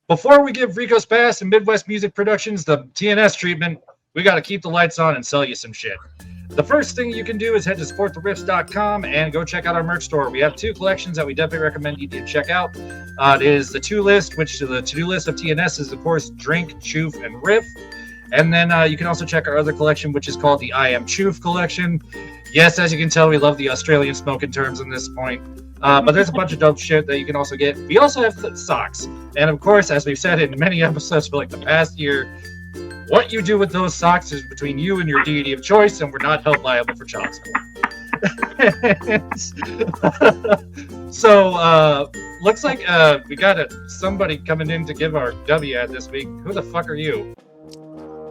Before we give Rico's Pass and Midwest Music Productions the TNS treatment, we got to keep the lights on and sell you some shit. The first thing you can do is head to supporttherifts.com and go check out our merch store. We have 2 collections that we definitely recommend you do check out. It is the to list, which the to-do list of TNS is, of course, Drink, Choof, and Riff. And then you can also check our other collection, which is called the I Am Choof collection. Yes, as you can tell, we love the Australian smoking terms in this point. But there's a bunch of dope shit that you can also get. We also have socks. And of course, as we've said in many episodes for like the past year, what you do with those socks is between you and your deity of choice, and we're not held liable for child support. So, looks like we got somebody coming in to give our W ad this week. Who the fuck are you?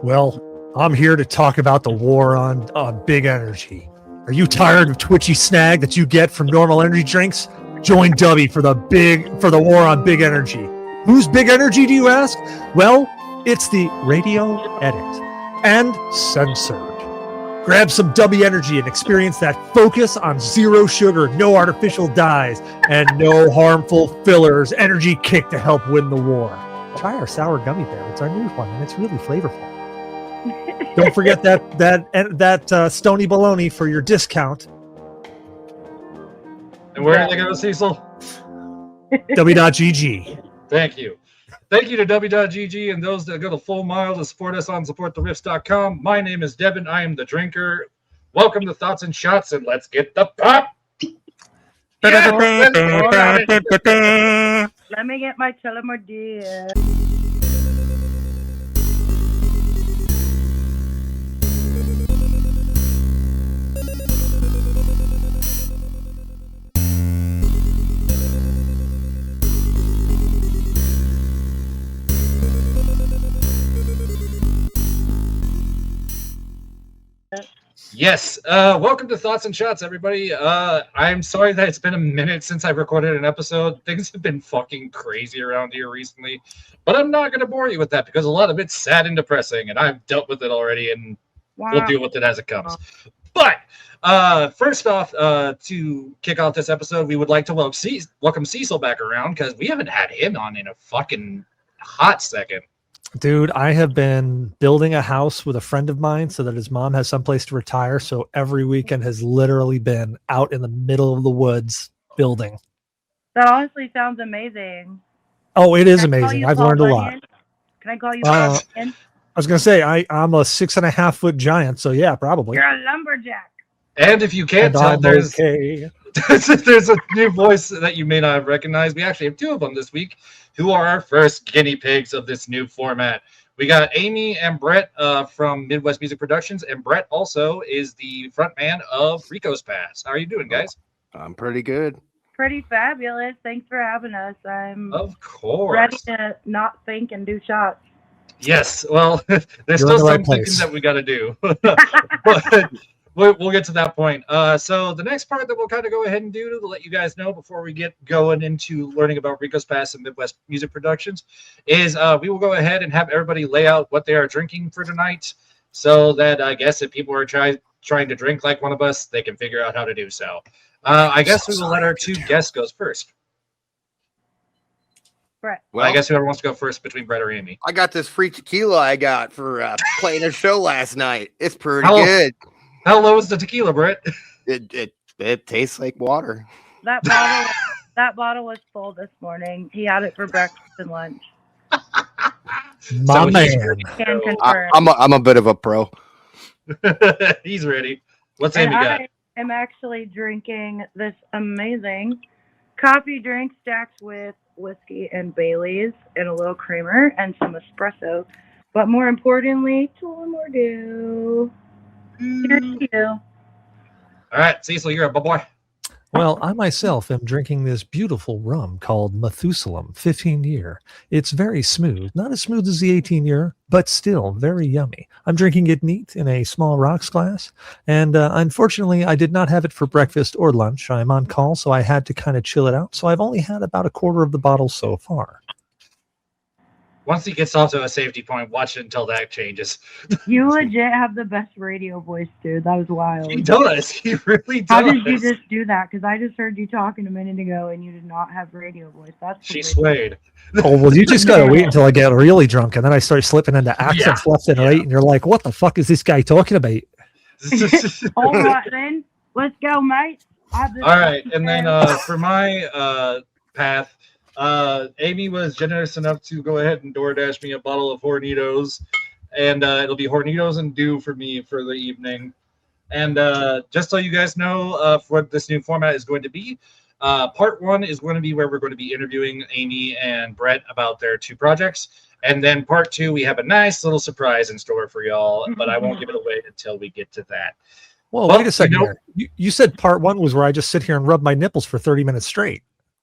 Well, I'm here to talk about the war on big energy. Are you tired of twitchy snag that you get from normal energy drinks? Join W for the war on big energy. Who's big energy, do you ask? Well, it's the radio edit and censored. Grab some W energy and experience that focus on zero sugar, no artificial dyes, and no harmful fillers energy kick to help win the war. Try our sour gummy bear. It's our new one, and it's really flavorful. Don't forget that Stony Baloney for your discount. And where are they going, Cecil? W.GG. Thank you. Thank you to W.GG and those that go the full mile to support us on supporttherifts.com. My name is Devin. I am the drinker. Welcome to Thoughts and Shots, and let's get the pop. Let me get my Telemordia. Yes. Welcome to Thoughts and Shots, everybody. I'm sorry that it's been a minute since I've recorded an episode. Things have been fucking crazy around here recently, but I'm not going to bore you with that because a lot of it's sad and depressing, and I've dealt with it already, and we'll deal with it as it comes. But first off, to kick off this episode, we would like to welcome Cecil back around because we haven't had him on in a fucking hot second. Dude, I have been building a house with a friend of mine so that his mom has someplace to retire. So every weekend has literally been out in the middle of the woods building. That honestly sounds amazing. Oh, it is amazing. I've learned a lot. Can I call you Paul Bunyan? I was going to say, I'm a 6.5 foot giant. So yeah, probably. You're a lumberjack. And if you can't tell, there's okay. there's a new voice that you may not have recognized. We actually have 2 of them this week, who are our first guinea pigs of this new format. We got Amy and Brett from Midwest Music Productions, and Brett also is the front man of Rico's Pass. How are you doing, guys? I'm pretty good. Pretty fabulous. Thanks for having us. I'm Of course. ready to not think and do shots. Yes. Well, there's You're still in the some right thinking place. that we got to do. But we'll get to that point. So the next part that we'll kind of go ahead and do to let you guys know before we get going into learning about Rico's Pass and Midwest Music Productions is we will go ahead and have everybody lay out what they are drinking for tonight so that I guess if people are trying to drink like one of us, they can figure out how to do so. I guess we will let our 2 guests go first. Brett. Well, I guess whoever wants to go first between Brett or Amy. I got this free tequila I got for playing a show last night. It's pretty How- good. How low is the tequila, Brett? It tastes like water. That bottle was full this morning. He had it for breakfast and lunch. My So he's man. ready. Can confirm. I'm a bit of a pro. He's ready. What's And Amy got? I am actually drinking this amazing coffee drink stacked with whiskey and Bailey's and a little creamer and some espresso. But more importantly, Tullamore. Here's to you. All right, Cecil, you're up, boy. Well, I myself am drinking this beautiful rum called Methuselah 15 year. It's very smooth, not as smooth as the 18 year, but still very yummy. I'm drinking it neat in a small rocks glass. And unfortunately, I did not have it for breakfast or lunch. I'm on call, so I had to kind of chill it out. So I've only had about a quarter of the bottle so far. Once he gets off to a safety point, watch it until that changes. You legit have the best radio voice, dude. That was wild. He does. He really does. How did you just do that? Because I just heard you talking a minute ago and you did not have radio voice. That's She weird. swayed. Oh, well, you just gotta wait until I get really drunk, and then I start slipping into accents left and right, and you're like, "What the fuck is this guy talking about?" All right, then. Let's go, mate. All right, and then for my path, Amy was generous enough to go ahead and DoorDash me a bottle of Hornitos, and it'll be Hornitos and Dew for me for the evening. And just so you guys know, what this new format is going to be, part one is going to be where we're going to be interviewing Amy and Brett about their two projects. And then part two, we have a nice little surprise in store for y'all, but I won't give it away until we get to that. Well, wait a second here. You said part one was where I just sit here and rub my nipples for 30 minutes straight.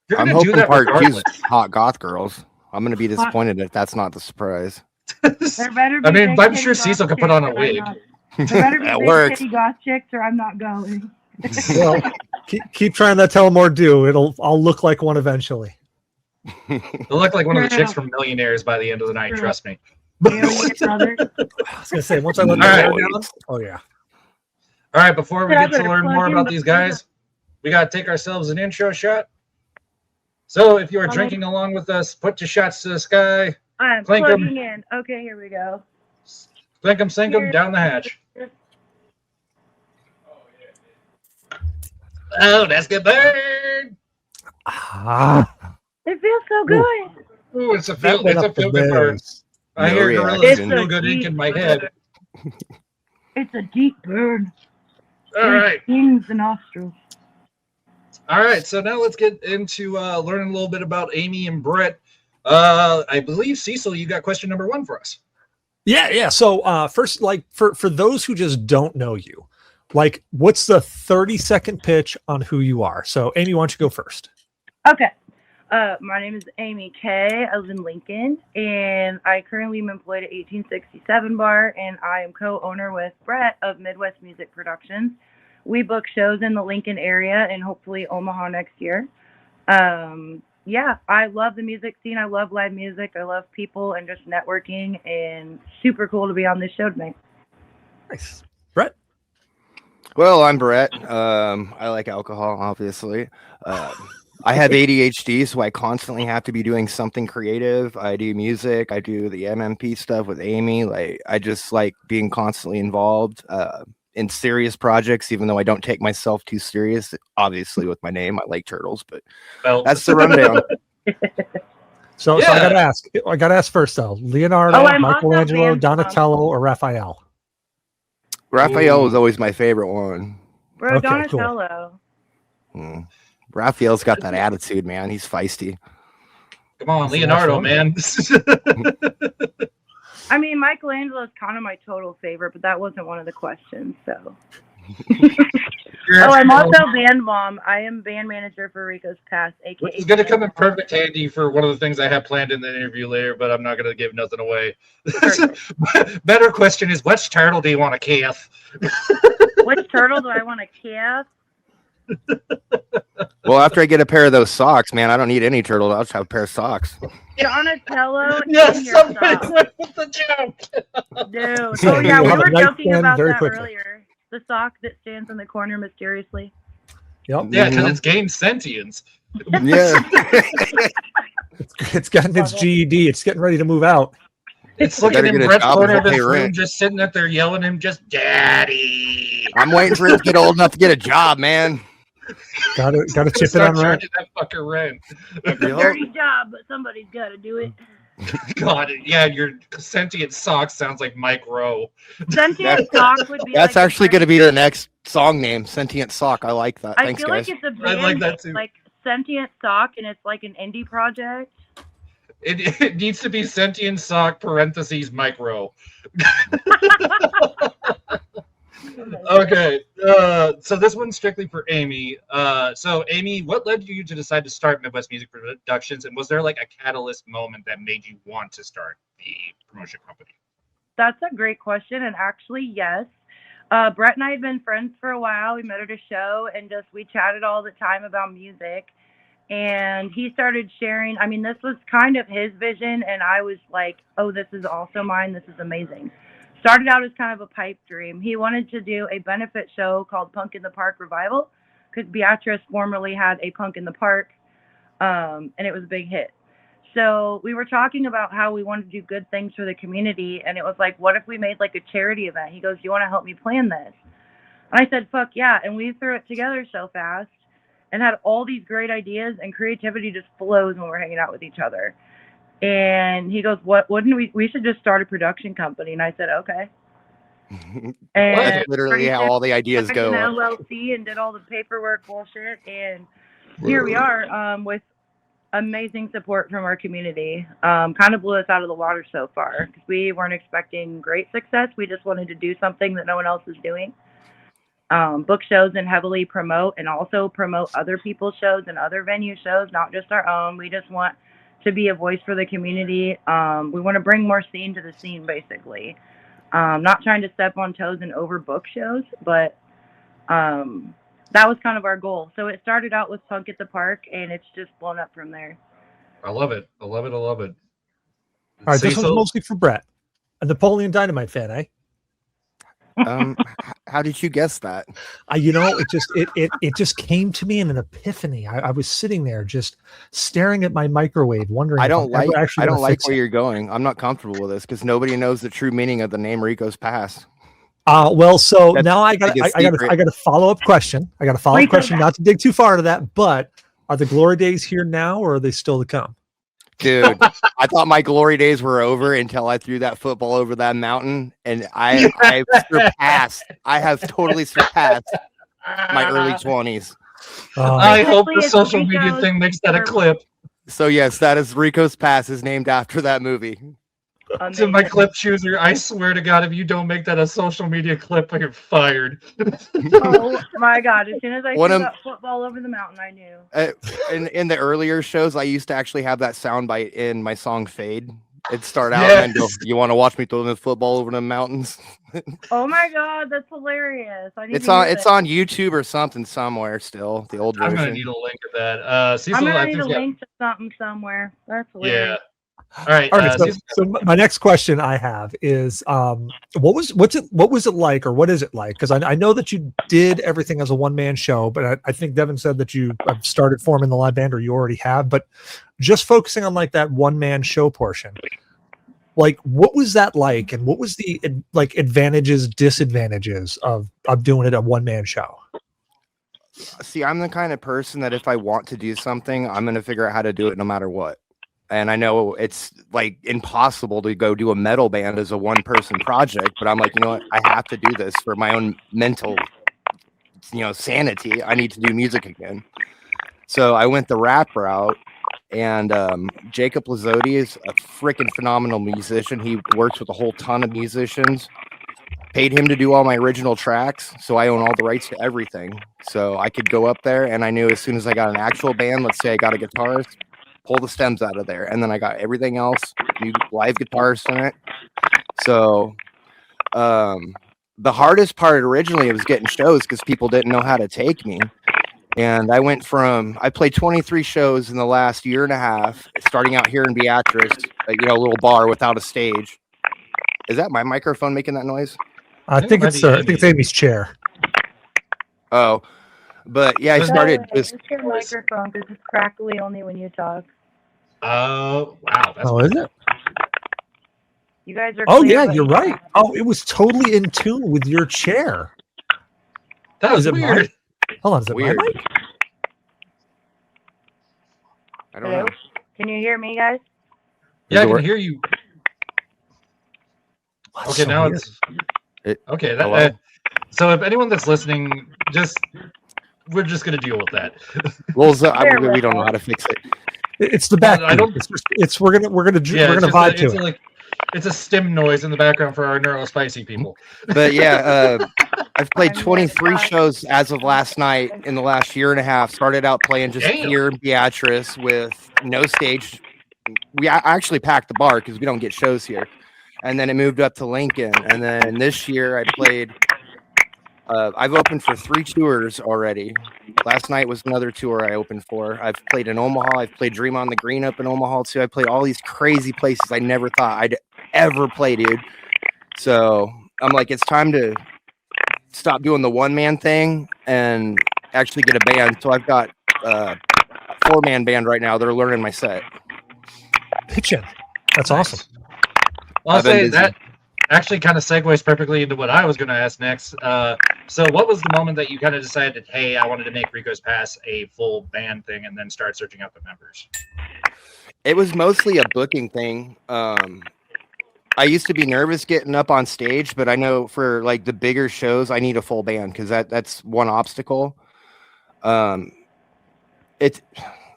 You're I'm gonna do hoping that part two regardless. is hot goth girls. I'm gonna be disappointed if that's not the surprise. There better be I mean, big I'm titty sure goth Cecil could put chicks on a or I'm wig. not- There better be That big works. titty goth chicks or I'm not going. Well, keep trying to tell more do. I'll look like one eventually. You'll look like one of the True. chicks from Millionaires by the end of the night. True. Trust me. Hell yeah, brother. I was gonna say once I let the All hair right. down. Oh yeah. All right, before we Yeah, I get to better learn plug more in about the- these guys, we got to take ourselves an intro shot. So if you are Okay. drinking along with us, put your shots to the sky, I'm Clink 'em. plugging in. Okay, here we go. clink them, sink them, down the hatch. Oh, that's good burn. Ah, It feels so good. Ooh, it's a that feel, went it's a up the feel good burn. nose. I No hear reaction. gorillas It's feel a good ink deep in my head. burn. It's a deep burn. All right. Stings the nostrils. All right, so now let's get into learning a little bit about Amy and Brett. I believe, Cecil, you got question number one for us. Yeah. So first, like for those who just don't know you, like what's the 30-second pitch on who you are? So Amy, why don't you go first? Okay. My name is Amy Kay. I live in Lincoln, and I currently am employed at 1867 Bar, and I am co-owner with Brett of Midwest Music Productions. We book shows in the Lincoln area and hopefully Omaha next year. Yeah, I love the music scene. I love live music. I love people and just networking, and super cool to be on this show tonight. Nice, Brett. Well, I'm Brett. I like alcohol, obviously. I have ADHD, so I constantly have to be doing something creative. I do music. I do the MMP stuff with Amy. Like, I just like being constantly involved in serious projects, even though I don't take myself too serious. Obviously, with my name, I like turtles, but Well, that's the rundown. So I gotta ask first though. Leonardo, Oh, I'm also Michelangelo, band mom. Donatello, or Raphael? Raphael was always my favorite one. Bro, Okay, cool. Donatello. Raphael's got that attitude, man. He's feisty. Come on, That's Leonardo, man. I mean, Michelangelo is kind of my total favorite, but that wasn't one of the questions, so. Oh, I'm also band mom. I am band manager for Rico's Pass, aka. Which is going to come in perfect handy for one of the things I have planned in the interview later, but I'm not going to give nothing away. Better question is, which turtle do you want to kiss? Which turtle do I want to kiss? Well, after I get a pair of those socks, man, I don't need any turtle. I'll just have a pair of socks. Donatello Yes, in your somebody socks. went with the joke. Dude. So Oh, yeah, you'll we have a were nice joking plan about very that quickly. earlier. The sock that stands in the corner mysteriously. Yep. Yeah, because it's gained sentience. Yeah. It's gotten its GED. It's getting ready to move out. It's looking Better in get a Brett's job corner and of his pay room, rent. just sitting up there yelling at him, just daddy. I'm waiting for him to get old enough to get a job, man. Gotta chip it Start on rent. charging that fucker rent. It's a dirty job, but somebody's got to do it. God, yeah, your sentient sock sounds like Mike Rowe. Sentient sock would be That's like actually going to be the next song name, Sentient Sock. I like that. I Thanks, feel guys. like it's a I band like that too. like Sentient Sock, and it's like an indie project. It needs to be sentient sock parentheses Mike Rowe. Okay, so this one's strictly for Amy. So Amy, what led you to decide to start Midwest Music Productions, and was there like a catalyst moment that made you want to start the promotion company? That's a great question, and actually, yes. Brett and I had been friends for a while. We met at a show, and we chatted all the time about music. and he started sharing. I mean, this was kind of his vision, and I was like, oh, this is also mine. This is amazing. Started out as kind of a pipe dream. He wanted to do a benefit show called Punk in the Park Revival, because Beatrice formerly had a Punk in the Park, and it was a big hit. So we were talking about how we wanted to do good things for the community, and it was like, what if we made like a charity event? He goes, do you want to help me plan this? And I said, fuck yeah. And we threw it together so fast and had all these great ideas, and creativity just flows when we're hanging out with each other. And he goes, what, wouldn't we should just start a production company. And I said, okay. And That's literally how all the ideas go. An LLC and did all the paperwork bullshit. And here we are with amazing support from our community. Kind of blew us out of the water so far, because we weren't expecting great success. We just wanted to do something that no one else is doing. Book shows and heavily promote, and also promote other people's shows and other venue shows, not just our own. We just want to be a voice for the community. We want to bring more scene to the scene, basically. Not trying to step on toes and overbook shows, but that was kind of our goal. So it started out with Punk at the Park, and it's just blown up from there. I love it. I love it. I love it. All right, this one's mostly for Brett, a Napoleon Dynamite fan, eh? How did you guess that? It just came to me in an epiphany. I was sitting there just staring at my microwave, wondering. I don't like where you're going. I'm not comfortable with this because nobody knows the true meaning of the name Rico's Past. Well, so now I got a follow-up question. I got a follow-up question, not to dig too far into that, but are the glory days here now, or are they still to come? Dude, I thought my glory days were over until I threw that football over that mountain, and I have totally surpassed my early 20s. I hope the social media thing makes that a clip. So yes, that is Rico's Past is named after that movie. To my clip chooser, I swear to God, if you don't make that a social media clip, you're fired. Oh my God! As soon as I threw that football over the mountain, I knew. In the earlier shows, I used to actually have that soundbite in my song "Fade." It'd start out and go, "You want to watch me throw this football over the mountains?" Oh my God, that's hilarious! It's on YouTube or something somewhere still. The old version. I'm gonna need a link of that. Cecil, I'm gonna need a link to something somewhere. That's hilarious. Yeah. All right. So my next question I have is, what was it like, or what is it like? Because I know that you did everything as a one-man show, but I think Devin said that you started forming the live band, or you already have. But just focusing on like that one-man show portion, like what was that like, and what was the like advantages, disadvantages of doing it a one-man show? See, I'm the kind of person that if I want to do something, I'm going to figure out how to do it no matter what. And I know it's like impossible to go do a metal band as a one-person project, but I'm like, you know what? I have to do this for my own mental, sanity. I need to do music again. So I went the rap route, and Jacob Lazzotti is a freaking phenomenal musician. He works with a whole ton of musicians. Paid him to do all my original tracks, so I own all the rights to everything. So I could go up there, and I knew as soon as I got an actual band, let's say I got a guitarist, pull the stems out of there, and then I got everything else, new live guitars in it. So the hardest part originally was getting shows because people didn't know how to take me. And I played 23 shows in the last year and a half, starting out here in Beatrice, a little bar without a stage. Is that my microphone making that noise? I think it's Amy's chair. Oh, but yeah, I started just. It's your microphone because it's crackly only when you talk. Oh, wow. Is it? You guys are. Oh yeah, you're right. Oh, it was totally in tune with your chair. That was weird. Hold on, is it weird? My mic? I don't know. Can you hear me, guys? Yeah, I can hear you. Okay, so now weird. okay. So if anyone that's listening, we're just gonna deal with that. Well, we don't know how to fix it. It's the back. We're gonna vibe to it. It's a stem noise in the background for our neurospicy people. But yeah, I've played 23 shows as of last night in the last year and a half. Started out playing just here in Beatrice with no stage. I actually packed the bar because we don't get shows here. And then it moved up to Lincoln. And then this year I played I've opened for 3 tours already. Last night was another tour I opened for. I've played in Omaha. I've played Dream on the Green up in Omaha too. I played all these crazy places I never thought I'd ever play, dude. So I'm like, it's time to stop doing the one-man thing and actually get a band. So I've got a 4-man band right now. They're learning my set. Pitching. That's awesome. Well, I'll I've been say busy. that actually kind of segues perfectly into what I was going to ask next. So what was the moment that you kind of decided, hey, I wanted to make Rico's Pass a full band thing and then start searching out the members? It was mostly a booking thing. I used to be nervous getting up on stage, but I know for like the bigger shows, I need a full band because that's one obstacle. I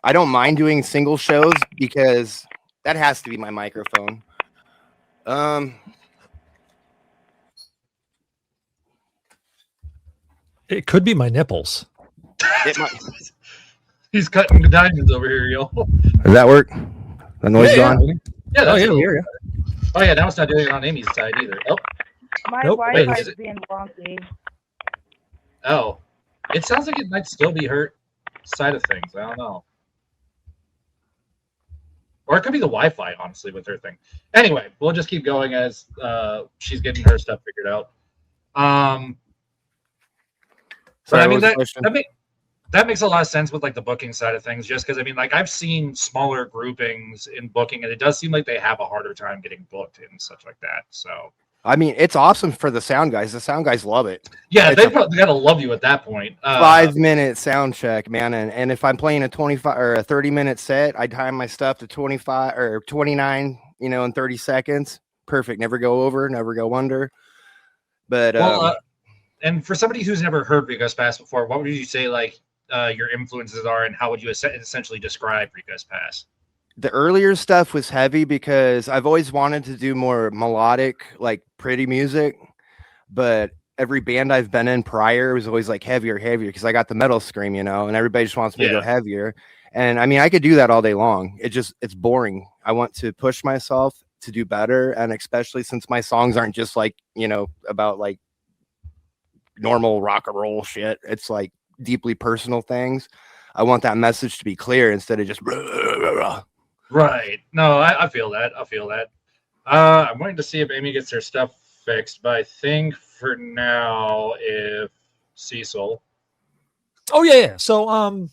don't mind doing single shows because that has to be my microphone. It could be my nipples. It might. He's cutting the diamonds over here, yo. Does that work? The noise Yeah, gone? Yeah, that's cool. Yeah. Oh, yeah, now it's not doing it on Amy's side either. Oh, My Nope. Wi-Fi Wait, is is being wonky. oh. It sounds like it might still be her side of things. I don't know. Or it could be the Wi-Fi, honestly, with her thing. Anyway, we'll just keep going as she's getting her stuff figured out. But I mean, that makes a lot of sense with like the booking side of things, just because I mean, like I've seen smaller groupings in booking, and it does seem like they have a harder time getting booked and such like that. So I mean, it's awesome for the sound guys. The sound guys love it. yeah, It's they probably gotta love you at that point. 5-minute sound check, man. And if I'm playing a 25 or a 30-minute set, I time my stuff to 25 or 29, in 30 seconds. Perfect. Never go over, never go under. But and for somebody who's never heard Rico's Pass before, what would you say like your influences are, and how would you essentially describe Rico's Pass? the earlier stuff was heavy because I've always wanted to do more melodic, like pretty music, but every band I've been in prior was always like heavier because I got the metal scream, and everybody just wants me to go heavier. And I mean, I could do that all day long. It's boring. I want to push myself to do better. And especially since my songs aren't just like, about like normal rock and roll shit. It's like deeply personal things. I want that message to be clear instead of just right. No, I feel that. I'm waiting to see if Amy gets her stuff fixed, but I think for now, if Cecil. Oh yeah. So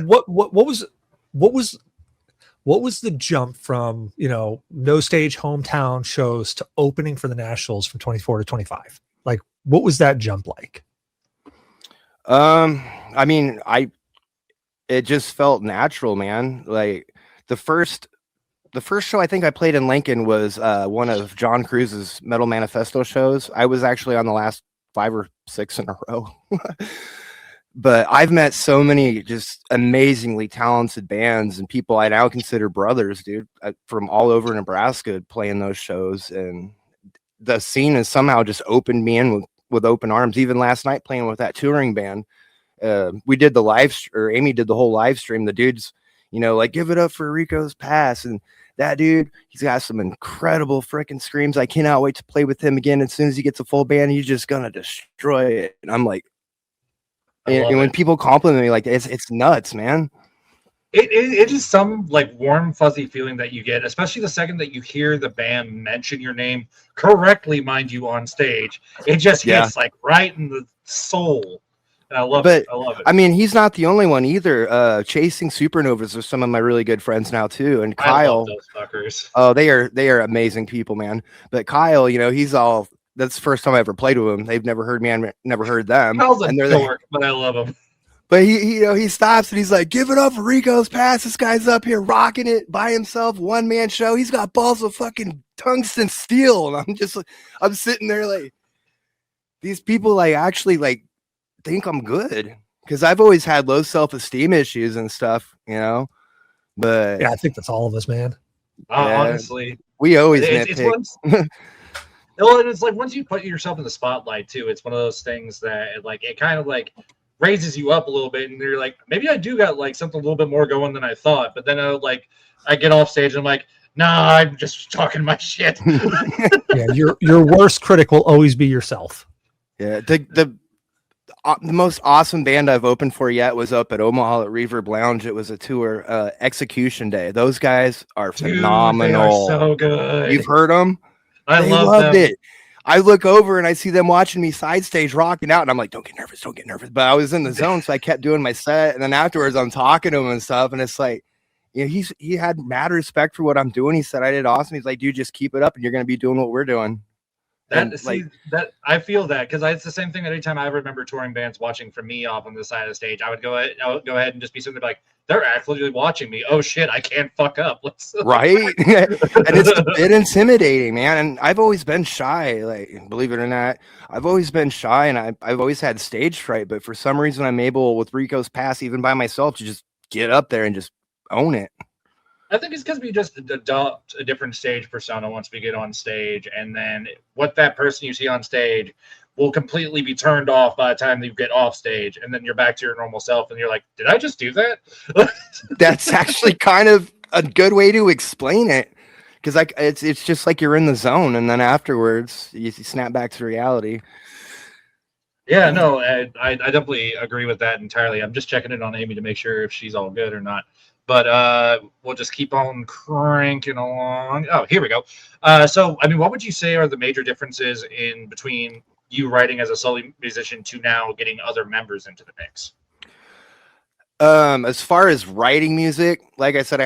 what was the jump from no stage hometown shows to opening for the Nationals from 24 to 25? Like, what was that jump like? I mean, it just felt natural, man. Like the first show I think I played in Lincoln was one of John Cruz's Metal Manifesto shows. I was actually on the last 5 or 6 in a row. But I've met so many just amazingly talented bands and people I now consider brothers, dude, from all over Nebraska playing those shows. And the scene has somehow just opened me in with open arms. Even last night playing with that touring band, we did Amy did the whole live stream. The dude's, like, give it up for Rico's Pass. And that dude, he's got some incredible freaking screams. I cannot wait to play with him again. As soon as he gets a full band, he's just going to destroy it. And I'm like, and when people compliment me like it's nuts, man. It is some like warm fuzzy feeling that you get, especially the second that you hear the band mention your name correctly, mind you, on stage. It just hits like right in the soul. And I love it. I mean, he's not the only one either. Chasing Supernovas are some of my really good friends now too. And Kyle, I love those fuckers. Oh, they are amazing people, man. But Kyle, he's all. That's the first time I ever played with him. They've never heard me and never heard them. Kyle's a dork, but I love him. But he stops and he's like, give it up for Rico's Pass. This guy's up here rocking it by himself, one-man show. He's got balls of fucking tungsten steel. And I'm sitting there like, these people like actually like think I'm good. Because I've always had low self-esteem issues and stuff, But yeah, I think that's all of us, man. Honestly. We always nitpick. And it's like once you put yourself in the spotlight too, it's one of those things that it kind of like raises you up a little bit, and you're like, maybe I do got like something a little bit more going than I thought. But then I get off stage and I'm like, Nah, I'm just talking my shit. Yeah, your worst critic will always be yourself. Yeah, the most awesome band I've opened for yet was up at Omaha at Reverb Lounge. It was a tour, Execution Day. Those guys are Dude, phenomenal. they are so good. You've heard them? I They love loved them. it. I look over and I see them watching me side stage rocking out, and I'm like, don't get nervous. But I was in the zone, so I kept doing my set. And then afterwards, I'm talking to him and stuff, and it's like, you know, he had mad respect for what I'm doing. He said I did awesome. He's like, dude, just keep it up, and you're gonna be doing what we're doing. That I feel that because it's the same thing. Anytime I remember touring bands watching from me off on the side of the stage, I would go ahead and just be sitting there like, they're actually watching me. Oh shit, I can't fuck up. Right. And it's a bit intimidating, man. And I've always been shy, like, believe it or not. I've always been shy, and I've always had stage fright, but for some reason I'm able with Rico's Pass, even by myself, to just get up there and just own it. I think it's because we just adopt a different stage persona once we get on stage, and then what that person you see on stage will completely be turned off by the time you get off stage, and then you're back to your normal self, and you're like, "Did I just do that?" That's actually kind of a good way to explain it, because like it's just like you're in the zone, and then afterwards you snap back to reality. Yeah, no, I definitely agree with that entirely. I'm just checking in on Amy to make sure if she's all good or not. But we'll just keep on cranking along. Oh, here we go. So, I mean, what would you say are the major differences in between you writing as a solo musician to now getting other members into the mix? As far as writing music, like I said,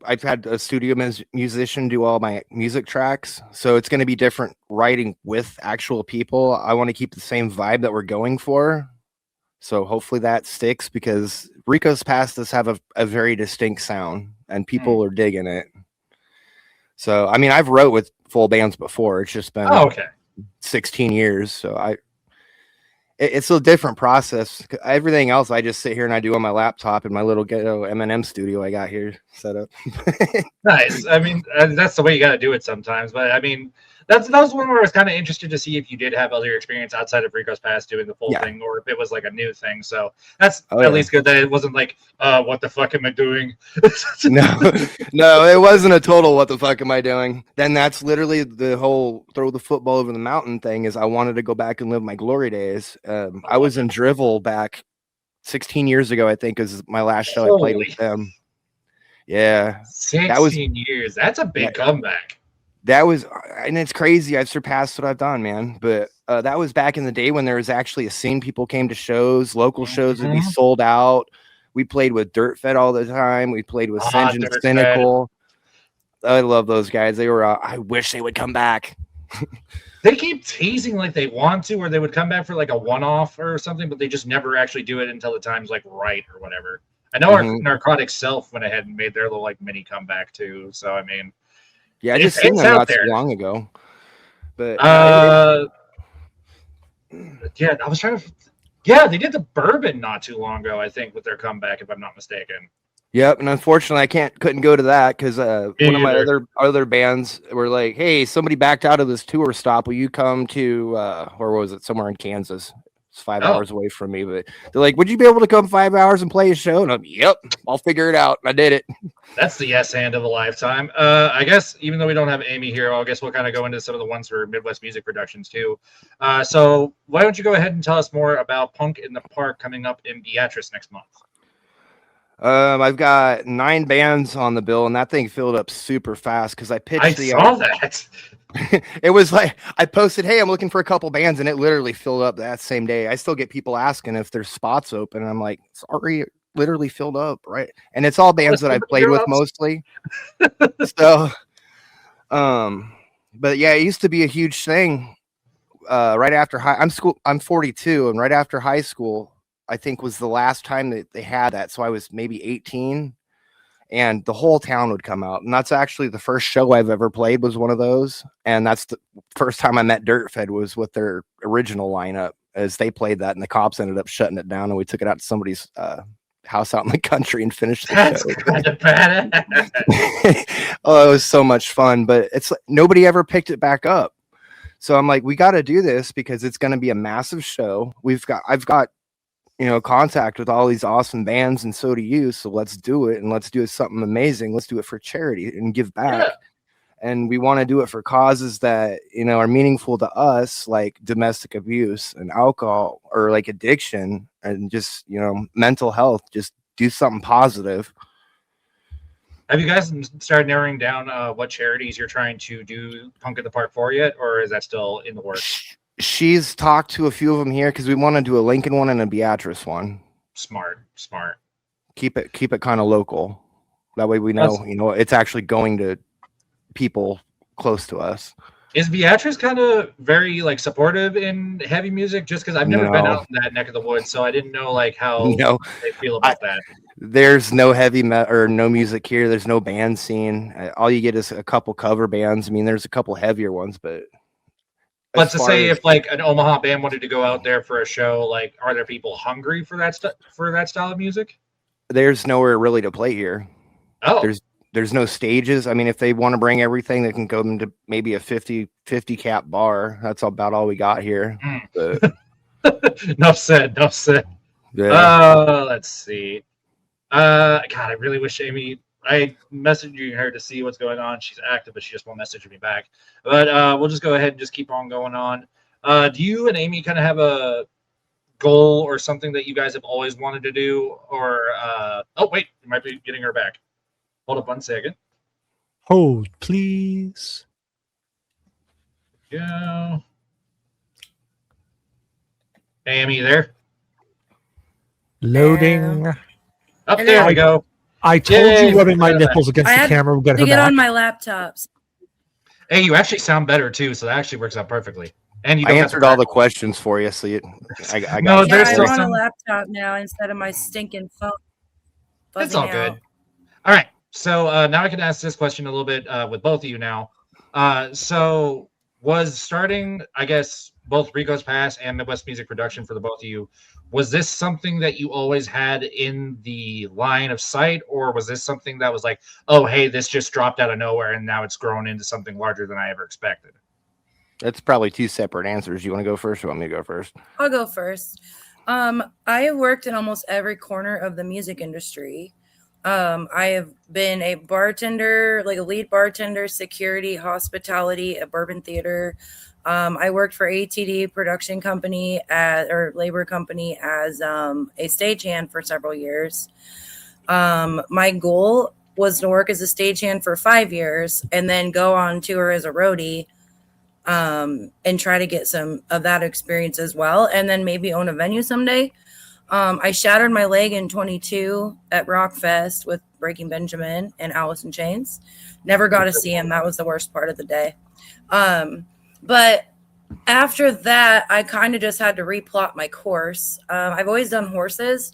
I've had a studio musician do all my music tracks, so it's going to be different writing with actual people. I want to keep the same vibe that we're going for. So hopefully that sticks, because Rico's Past does have a very distinct sound, and people are digging it. So, I mean, I've wrote with full bands before. It's just been 16 years. So it's a different process. Everything else I just sit here and I do on my laptop in my little ghetto M&M studio I got here set up. Nice. I mean, that's the way you got to do it sometimes. But I mean, that was one where I was kind of interested to see if you did have other experience outside of Rico's Past doing the full thing, or if it was like a new thing. So that's at least good that it wasn't like, what the fuck am I doing? No, it wasn't a total what the fuck am I doing. Then that's literally the whole throw the football over the mountain thing. Is I wanted to go back and live my glory days. I was in Drivel back 16 years ago, I think, is my last show I played with them. Yeah, 16 years. That's a big comeback. That was, and it's crazy. I've surpassed what I've done, man. But that was back in the day when there was actually a scene. People came to shows. Local shows would be sold out. We played with Dirt Fed all the time. We played with Singe and Cynical. I love those guys. They were. I wish they would come back. They keep teasing like they want to, or they would come back for like a one-off or something, but they just never actually do it until the time's like right or whatever. I know our Narcotic Self went ahead and made their little like mini comeback too. So I mean. Yeah, I just seen them not too long ago. But yeah, I was trying to. Yeah, they did the Bourbon not too long ago, I think, with their comeback, if I'm not mistaken. Yep, and unfortunately, I couldn't go to that because one of my other bands were like, "Hey, somebody backed out of this tour stop. Will you come to where was it? Somewhere in Kansas. It's 5 hours away from me." But they're like, "Would you be able to come 5 hours and play a show?" And I'm, "Yep, I'll figure it out." And I did it. That's the yes hand of a lifetime. I guess even though we don't have Amy here, I guess we'll kind of go into some of the ones for Midwest Music Productions too. So why don't you go ahead and tell us more about Punk in the Park coming up in Beatrice next month? I've got 9 bands on the bill, and that thing filled up super fast because I pitched. I saw that. It was like I posted, "Hey, I'm looking for a couple bands," and it literally filled up that same day. I still get people asking if there's spots open, and I'm like, "Sorry, it literally filled up, right?" And it's all bands that I've played with mostly. So, but yeah, it used to be a huge thing. Right after I'm 42, and right after high school, I think was the last time that they had that. So I was maybe 18, and the whole town would come out. And that's actually the first show I've ever played was one of those. And that's the first time I met Dirt Fed was with their original lineup, as they played that, and the cops ended up shutting it down, and we took it out to somebody's house out in the country and finished the show. Kind of badass. Oh, it was so much fun, but it's like nobody ever picked it back up. So I'm like, we got to do this because it's going to be a massive show. I've got contact with all these awesome bands, and so do you. So let's do it, and let's do it something amazing. Let's do it for charity and give back. Yeah. And we want to do it for causes that are meaningful to us, like domestic abuse and alcohol, or like addiction, and just mental health. Just do something positive. Have you guys started narrowing down what charities you're trying to do Punk at the Park for yet, or is that still in the works? She's talked to a few of them here, because we want to do a Lincoln one and a Beatrice one. Smart. Keep it kind of local. That way we know it's actually going to people close to us. Is Beatrice kind of very like supportive in heavy music? Just because I've never been out in that neck of the woods, so I didn't know like how they feel about that. There's no heavy metal or no music here. There's no band scene. All you get is a couple cover bands. I mean, there's a couple heavier ones, but to say if like an Omaha band wanted to go out there for a show, like, are there people hungry for that style of music? There's nowhere really to play here. Oh, there's no stages. I mean, if they want to bring everything, they can go into maybe a 50 cap bar. That's about all we got here. But, enough said. Yeah. Let's see. God, I really wish Amy. I messaged her to see what's going on. She's active, but she just won't message me back. But we'll just go ahead and just keep on going on. Do you and Amy kind of have a goal or something that you guys have always wanted to do? Or oh wait, you might be getting her back. Hold up 1 second. Hold, please. Go. Hey, Amy, you there? Loading. Up there we go. I told you rubbing my nipples against the camera would get her to get back. on my laptops. Hey, you actually sound better too, so that actually works out perfectly. And you I answered all the questions for you, so I got. No, Yeah, there's I'm still on some. a laptop now instead of my stinking phone. It's Buzzing all good. out. All right. So now I can ask this question a little bit with both of you now. So was starting, I guess, both Rico's Pass and Midwest Music Production for the both of you, was this something that you always had in the line of sight, or was this something that was like, oh, hey, this just dropped out of nowhere and now it's grown into something larger than I ever expected? That's probably two separate answers. You want to go first, or want me to go first? I'll go first. I have worked in almost every corner of the music industry. I have been a bartender, like a lead bartender, security, hospitality, a bourbon theater. I worked for ATD production company or labor company as a stagehand for several years. My goal was to work as a stagehand for 5 years and then go on tour as a roadie, and try to get some of that experience as well, and then maybe own a venue someday. I shattered my leg in 22 at Rockfest with Breaking Benjamin and Alice in Chains. Never got to see him. That was the worst part of the day. But after that, I kind of just had to replot my course. I've always done horses,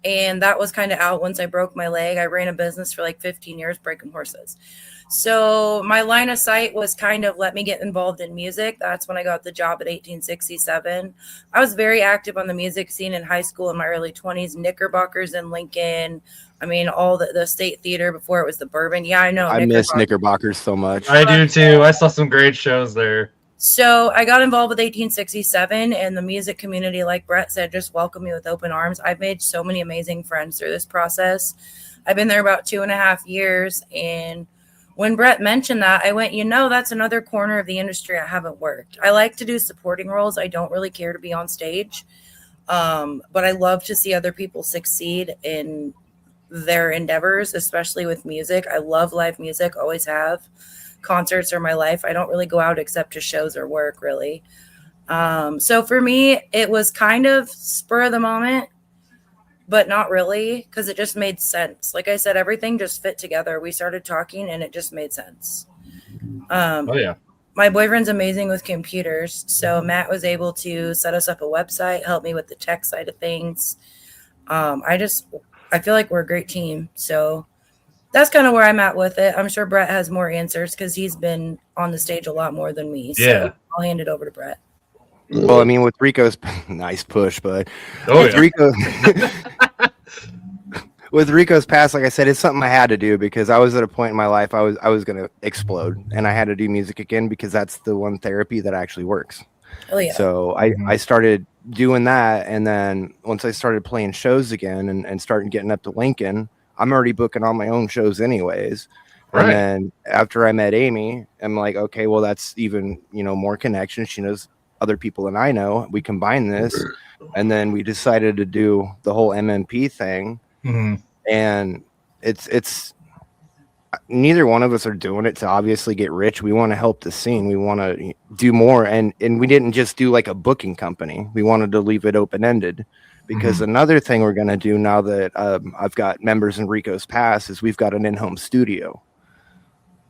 and that was kind of out once I broke my leg. I ran a business for like 15 years breaking horses. So my line of sight was kind of let me get involved in music. That's when I got the job at 1867. I was very active on the music scene in high school in my early 20s, Knickerbockers in Lincoln. I mean, all the state theater before it was the Bourbon. Yeah, I know. I miss Knickerbockers so much. I do too. I saw some great shows there. So I got involved with 1867, and the music community, like Brett said, just welcomed me with open arms. I've made so many amazing friends through this process. I've been there about 2.5 years, and when Brett mentioned that, I went, that's another corner of the industry I haven't worked. I like to do supporting roles. I don't really care to be on stage, but I love to see other people succeed in their endeavors, especially with music. I love live music, always have. Concerts are my life. I don't really go out except to shows or work, really. So for me, it was kind of spur of the moment, but not really, because it just made sense. Like I said, everything just fit together. We started talking and it just made sense. Oh, yeah. My boyfriend's amazing with computers. So Matt was able to set us up a website, help me with the tech side of things. I feel like we're a great team. So that's kind of where I'm at with it. I'm sure Brett has more answers because he's been on the stage a lot more than me. So yeah. I'll hand it over to Brett. Well, I mean, with Rico's nice push, but Rico, with Rico's Pass, like I said, it's something I had to do because I was at a point in my life I was going to explode, and I had to do music again because that's the one therapy that actually works. Oh yeah. So I started doing that, and then once I started playing shows again and starting getting up to Lincoln, I'm already booking all my own shows anyways. Right. And then after I met Amy, I'm like, okay, well, that's even, more connections. She knows other people than I know. We combine this, and then we decided to do the whole MMP thing. Mhm. And it's neither one of us are doing it to obviously get rich. We want to help the scene. We want to do more, and we didn't just do like a booking company. We wanted to leave it open-ended, because another thing we're going to do now that I've got members in Rico's Pass is we've got an in-home studio,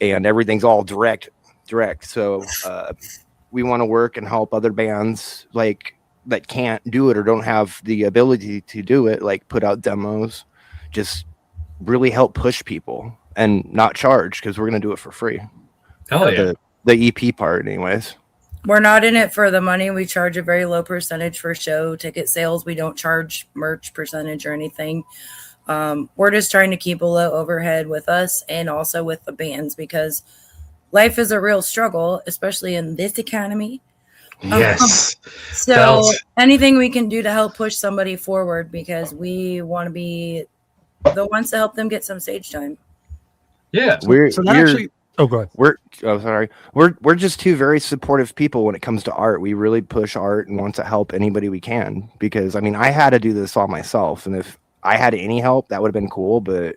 and everything's all direct. So we want to work and help other bands like that can't do it or don't have the ability to do it, like put out demos, just really help push people and not charge, because we're going to do it for free. Hell yeah. The EP part anyways. We're not in it for the money. We charge a very low percentage for show ticket sales. We don't charge merch percentage or anything. We're just trying to keep a low overhead with us and also with the bands, because life is a real struggle, especially in this economy. Yes. So Felt. anything we can do to help push somebody forward, because we want to be the ones to help them get some stage time. Yeah. So that actually. Oh, go ahead. We're just two very supportive people when it comes to art. We really push art and want to help anybody we can, because I had to do this all myself, and if I had any help, that would have been cool, but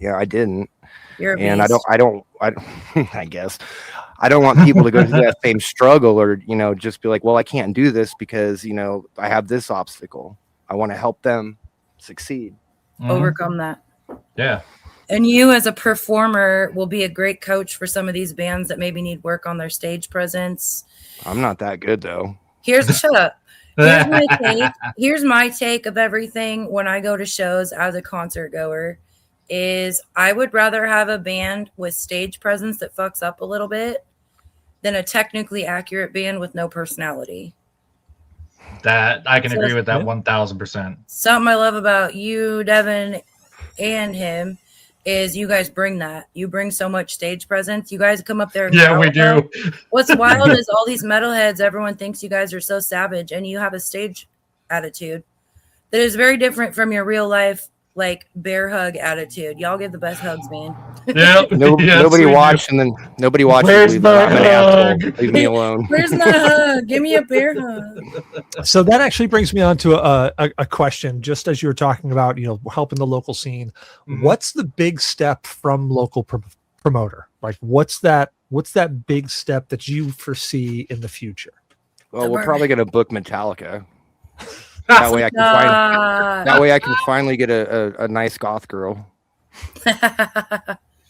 I didn't. You're a And beast. I don't I guess I don't want people to go through that same struggle, or just be like, well, I can't do this because I have this obstacle. I want to help them succeed. Overcome that. Yeah. And you as a performer will be a great coach for some of these bands that maybe need work on their stage presence. I'm not that good though. Shut up. Here's my take of everything when I go to shows as a concert goer is I would rather have a band with stage presence that fucks up a little bit than a technically accurate band with no personality. That I can agree with that 1,000%. Something I love about you, Devin, and him is you guys bring that. You bring so much stage presence. You guys come up there. And we do. What's wild is all these metalheads, everyone thinks you guys are so savage, and you have a stage attitude that is very different from your real life, like bear hug attitude. Y'all give the best hugs, man. Yeah. Nobody watched, and then nobody watched. Where's my hug? Leave me alone. Where's my hug? Give me a bear hug. So that actually brings me on to a question. Just as you were talking about, helping the local scene, what's the big step from local promoter? Like, what's that big step that you foresee in the future? Well, we're probably going to book Metallica. That way I can finally get a nice goth girl.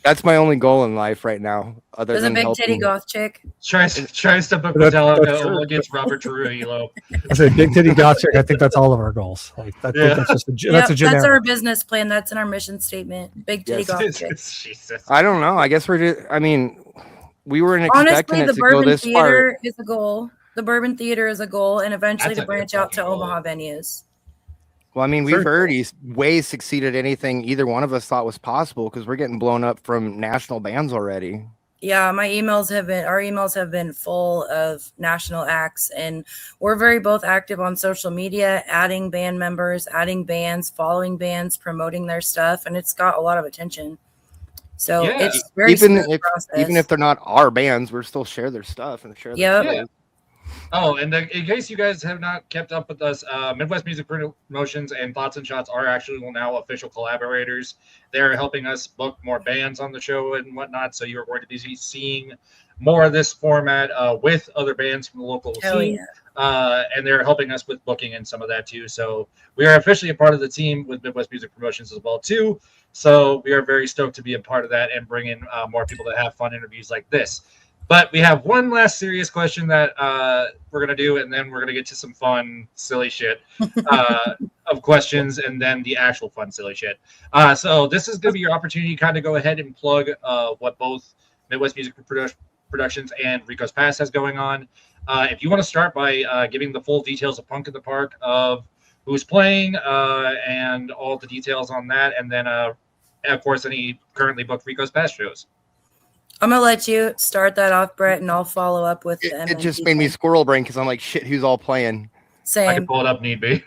That's my only goal in life right now. Other There's than a big helping. titty goth chick. Tries to book Metallica against Robert Trujillo. I say big titty goth chick. I think that's all of our goals. Like I think that's just that's a generic. That's our business plan. That's in our mission statement. Big titty goth chick. Jesus. I don't know. I guess we're just. We weren't expecting Honestly, it the to go Bourbon this far. Theater is a goal. The Bourbon Theater is a goal, and eventually That's to a branch good out to fucking goal. Omaha venues. Well, we've already way succeeded anything either one of us thought was possible, because we're getting blown up from national bands already. Yeah, our emails have been full of national acts, and we're very both active on social media, adding band members, adding bands, following bands, promoting their stuff, and it's got a lot of attention. So it's very smooth process. Even if they're not our bands, we're still share their stuff and share their Yeah. Oh, and in case you guys have not kept up with us, Midwest Music Promotions and Thoughts and Shots are actually now official collaborators. They're helping us book more bands on the show and whatnot, so you're going to be seeing more of this format with other bands from the local scene. Yeah. And they're helping us with booking and some of that too. So we are officially a part of the team with Midwest Music Promotions as well too. So we are very stoked to be a part of that and bring in more people that have fun interviews like this. But we have one last serious question that we're going to do, and then we're going to get to some fun, silly shit of questions, and then the actual fun, silly shit. So this is going to be your opportunity to kind of go ahead and plug what both Midwest Music Productions and Rico's Pass has going on. If you want to start by giving the full details of Punk in the Park, of who's playing, and all the details on that, and then, of course, any currently booked Rico's Pass shows. I'm gonna let you start that off, Brett, and I'll follow up with the It just MMP made me thing. squirrel brain because I'm like, shit, who's all playing? I Same. can pull it up need be.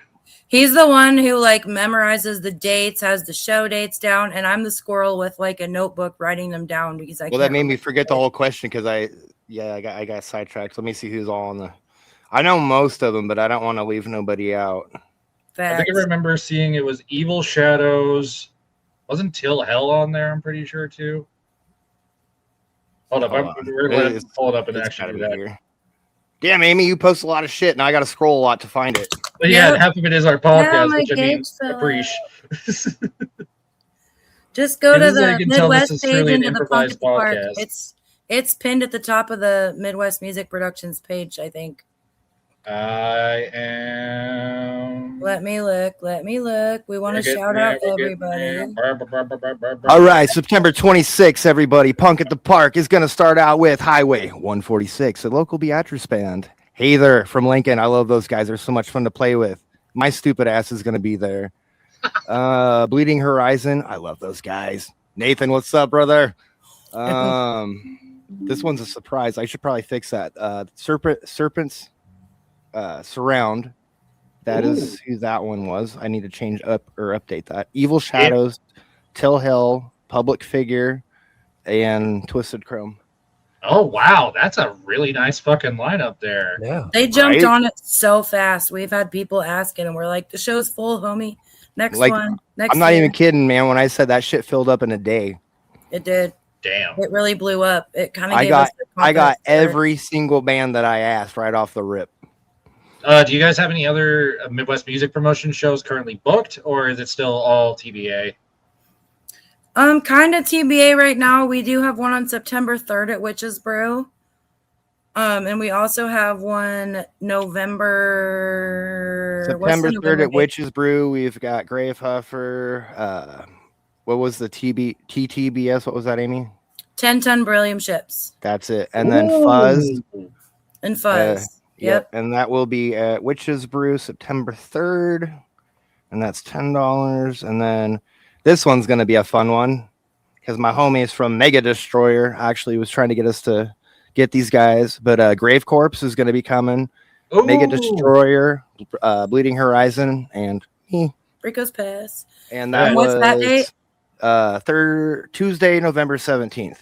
He's the one who like memorizes the dates, has the show dates down, and I'm the squirrel with like a notebook writing them down because I Well, can't that made me remember forget the whole question because I got sidetracked. Let me see who's all on the. I know most of them, but I don't want to leave nobody out. I think I facts. remember seeing it was Evil Shadows. Wasn't Till Hell on there? I'm pretty sure too. Hold up, Hold we're on. going to It's- pull it up and It's actually gotta do be that. here. Damn, Amy, you post a lot of shit, and I got to scroll a lot to find it. But yeah, Yep. half of it is our Yeah, podcast, my which I mean, gauge fell out. appreciate. Just go And to this is how the you can tell this Midwest is page truly an into the Punk improvised at the Park. podcast. It's pinned at the top of the Midwest Music Productions page, I think. I am. Let me look. We want to shout out everybody. All right, September 26th, everybody. Punk at the Park is going to start out with Highway 146, a local Beatrice band. Hey there from Lincoln. I love those guys. They're so much fun to play with. My stupid ass is going to be there. Bleeding Horizon. I love those guys. Nathan, what's up, brother? This one's a surprise. I should probably fix that. Serpents Surround. That is who that one was. I need to change up or update that. Evil Shadows, Till Hell, Public Figure, and Twisted Chrome. Oh wow, that's a really nice fucking lineup there. Yeah. They jumped Right? on it so fast. We've had people asking, and we're like, "The show's full, homie. Next Like, one. Next." I'm not year." even kidding, man. When I said that shit filled up in a day, It did. Damn. It really blew up. It kind of I gave got us the I got confidence to- every single band that I asked right off the rip. Do you guys have any other Midwest music promotion shows currently booked, or is it still all TBA? Kind of TBA right now. We do have one on September 3rd at Witch's Brew. And we also have one November. what's the September 3rd November at date? Witch's Brew. We've got Grave Huffer. What was the TTBS? What was that, Amy? 10-ton beryllium ships That's it. And then Fuzz. and fuzz. Yep. And that will be at Witch's Brew September 3rd. And that's $10. And then this one's going to be a fun one because my homies from Mega Destroyer actually was trying to get us to get these guys. But Grave Corpse is going to be coming. Ooh. Mega Destroyer, Bleeding Horizon, and me. Rico's Pass. And that And was what's that date? Tuesday, November 17th.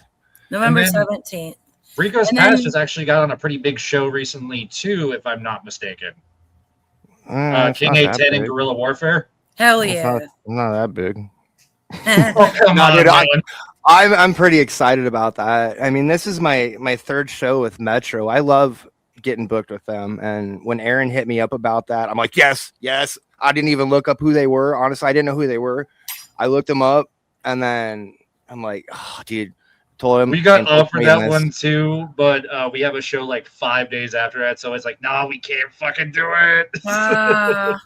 November And then- 17th. Rico's And Past then- has actually got on a pretty big show recently too, if I'm not mistaken. It's King not that A10 and big. Guerrilla Warfare. Hell It's yeah. not that big. Oh come No, on, dude, man. I'm pretty excited about that. I mean, this is my third show with Metro. I love getting booked with them. And when Aaron hit me up about that, I'm like, yes. I didn't even look up who they were. Honestly, I didn't know who they were. I looked them up, and then I'm like, oh, dude. Told him We got and offered put me that in this. one too, but we have a show like 5 days after that, so it's like, no, we can't fucking do it. Wow.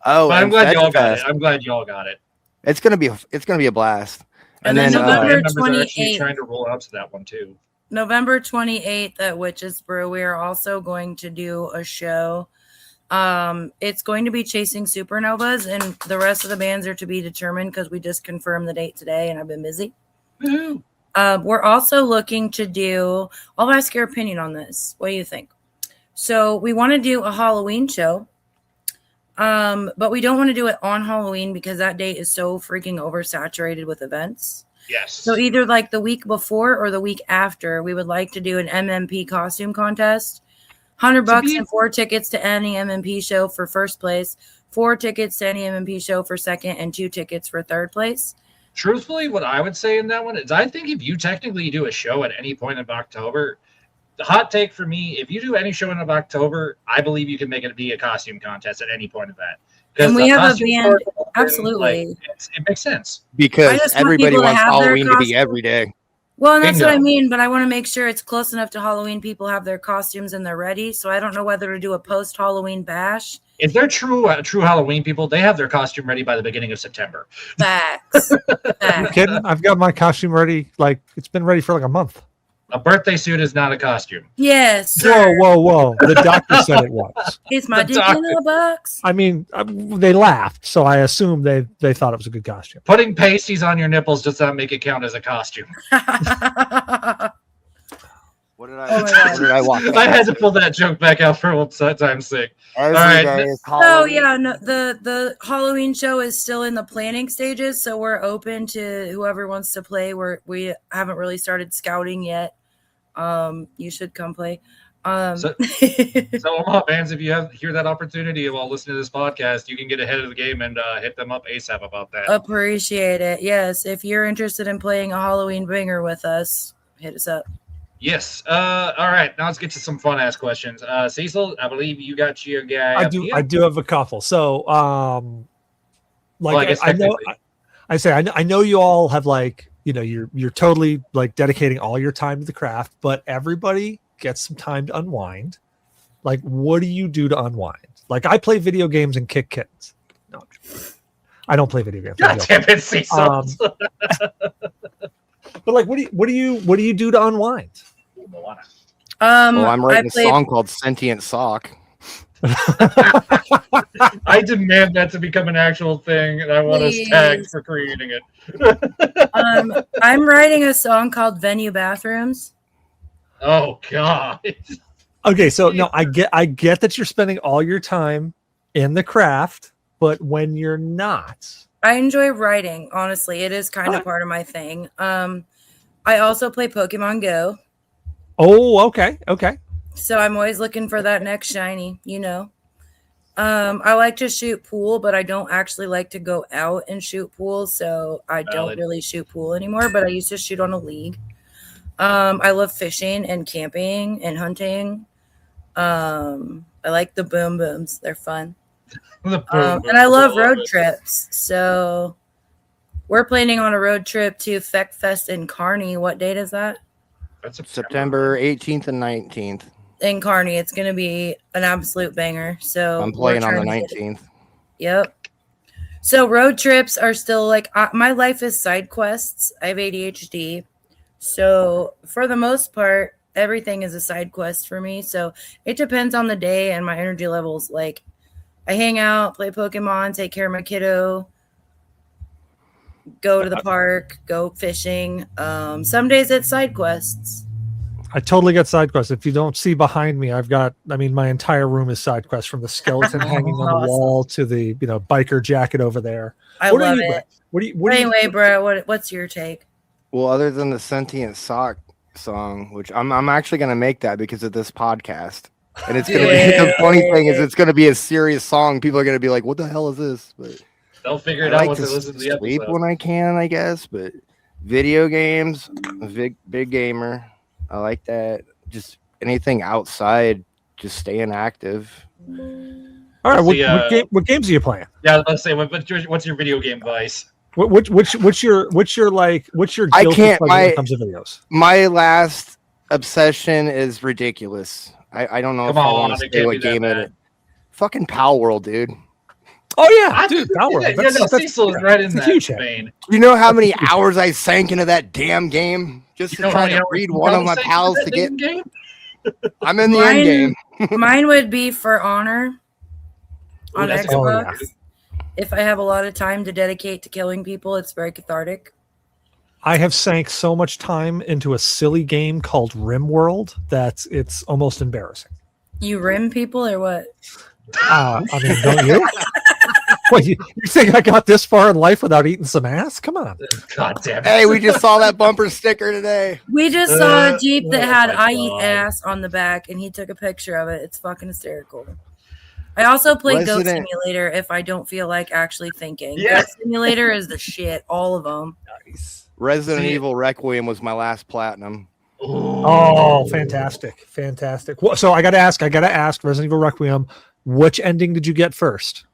Oh, But I'm and glad Fetch y'all got it. Fest. I'm glad y'all got it. It's gonna be a blast. And And then then November Band members are actually 28th. trying to roll out to that one too. November 28th at Witch's Brew, we are also going to do a show. It's going to be Chasing Supernovas, and the rest of the bands are to be determined because we just confirmed the date today, and I've been busy. Woo-hoo. We're also looking to do, I'll ask your opinion on this. What do you think? So we want to do a Halloween show, but we don't want to do it on Halloween because that date is so freaking oversaturated with events. Yes. So either like the week before or the week after, we would like to do an MMP costume contest. $100 and 4 tickets to any MMP show for first place, 4 tickets to any MMP show for second, and 2 tickets for third place. Truthfully, what I would say in that one is I think if you technically do a show at any point of October, the hot take for me, if you do any show in October, I believe you can make it be a costume contest at any point of that. And we the have a costume band, part, absolutely. like, it makes sense. I Because just want everybody people to wants have their Halloween to be costume. every day. Well, and that's what I Bingo. mean, but I want to make sure it's close enough to Halloween. People have their costumes and they're ready. So I don't know whether to do a post-Halloween bash. If they're true Halloween people, they have their costume ready by the beginning of September. Facts. You Facts. kidding? I've got my costume ready. Like it's been ready for like a month. A birthday suit is not a costume. Yes, sir. Whoa! The doctor said it was. It's my The dick in doctor. a box. I mean, they laughed, so I assumed they thought it was a good costume. Putting pasties on your nipples does not make it count as a costume. Oh my God. Where did I walk? I had to pull that joke back out for old time's sake. Every All right. day is So Halloween. yeah, no, the Halloween show is still in the planning stages, so we're open to whoever wants to play. We haven't really started scouting yet. You should come play. So Omaha fans, if you hear that opportunity while listening to this podcast, you can get ahead of the game and hit them up ASAP about that. Appreciate it. Yes, if you're interested in playing a Halloween banger with us, hit us up. Yes. All right. Now let's get to some fun ass questions. Cecil, I believe you got your guy. I up do. here. I do have a couple. So, Well, I guess I know. technically. I know you all have you're totally like dedicating all your time to the craft, but everybody gets some time to unwind. Like, what do you do to unwind? Like, I play video games and kick kittens. No, I don't play video games. God damn it, Cecil. But like, what do you do to unwind? Well, I'm writing a song called Sentient Sock. I demand that to become an actual thing, and I want us tagged for creating it. I'm writing a song called Venue Bathrooms. Oh God. Okay, so no, I get that you're spending all your time in the craft, but when you're not, I enjoy writing. Honestly, it is kind of part of my thing. I also play Pokemon Go. Oh, okay. So I'm always looking for that next shiny, I like to shoot pool, but I don't actually like to go out and shoot pool. So I don't really shoot pool anymore, but I used to shoot on a league. I love fishing and camping and hunting. I like the boom booms. They're fun. And I love road trips. So we're planning on a road trip to Feck Fest in Kearney. What date is that? That's September 18th and 19th. In Kearney. It's going to be an absolute banger. So I'm playing on the 19th. Yep. So road trips are still like my life is side quests. I have ADHD. So for the most part, everything is a side quest for me. So it depends on the day and my energy levels. Like I hang out, play Pokemon, take care of my kiddo, go to the park, go fishing. Some days it's side quests. I totally get side quests. If you don't see behind me, my entire room is side quests, from the skeleton hanging on the wall to the biker jacket over there. I love it. Anyway, bro, what's your take? Well, other than the Sentient Sock song, which I'm actually going to make that because of this podcast. And it's going to be, the funny thing is it's going to be a serious song. People are going to be like, what the hell is this? But they'll figure it out once they listen to the sleep episode. when I can, I guess. But video games, big gamer. I like that. Just anything outside, just staying active. All right, what games are you playing? Yeah, let's say what's your video game vice? What's your guilty pleasure when it comes to videos? My last obsession is ridiculous. I don't know if I want to say what game it is. Fucking Pal World, dude. Oh yeah, dude, Pal World. Cecil is right in that vein. You know how many hours I sank into that damn game just to try to read one of my pals to get. Game? I'm in the end game. Mine would be For Honor on Xbox. Oh, yeah. If I have a lot of time to dedicate to killing people, it's very cathartic. I have sank so much time into a silly game called RimWorld that it's almost embarrassing. You rim people or what? Don't you? What, you think I got this far in life without eating some ass? Come on. God damn it. Hey, we just saw that bumper sticker today. We just saw a Jeep that had my I Eat God. Ass on the back, and he took a picture of it. It's fucking hysterical. I also play Goat Simulator if I don't feel like actually thinking. Yeah. Goat Simulator is the shit. All of them. Nice. Resident Evil Requiem was my last platinum. Oh, fantastic. Well, so I gotta ask Resident Evil Requiem, which ending did you get first?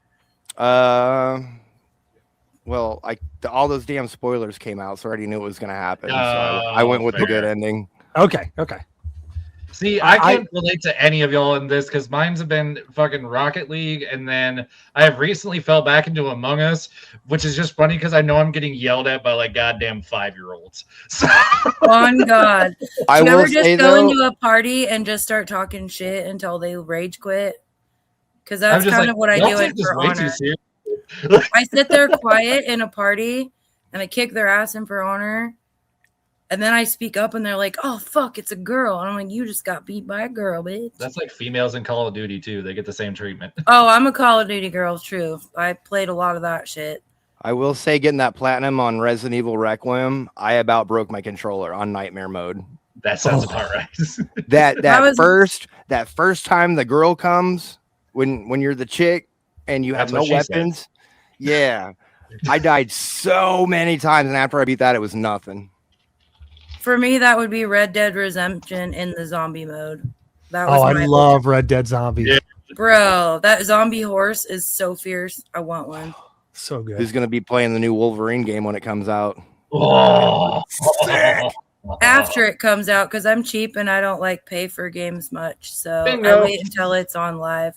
Well, all those damn spoilers came out, so I already knew it was going to happen. So I went with the good ending. Okay. See, I can't relate to any of y'all in this because mine's have been fucking Rocket League, and then I have recently fell back into Among Us, which is just funny because I know I'm getting yelled at by like goddamn 5-year-olds. So On God. I You will ever just say, go though, into a party and just start talking shit until they rage quit? Because that's kind of what I do in For Honor. I sit there quiet in a party and I kick their ass in For Honor. And then I speak up and they're like, oh, fuck, it's a girl. And I'm like, you just got beat by a girl, bitch. That's like females in Call of Duty, too. They get the same treatment. Oh, I'm a Call of Duty girl, true. I played a lot of that shit. I will say, getting that platinum on Resident Evil Requiem, I about broke my controller on nightmare mode. That sounds about right. that first time the girl comes when you're the chick and you have no weapons. Yeah. I died so many times, and after I beat that, it was nothing. For me, that would be Red Dead Redemption in the zombie mode. That was I love Red Dead Zombies. Yeah. Bro, that zombie horse is so fierce. I want one. So good. Who's going to be playing the new Wolverine game when it comes out? Oh, After it comes out, because I'm cheap and I don't like pay for games much. So Bingo. I wait until it's on live.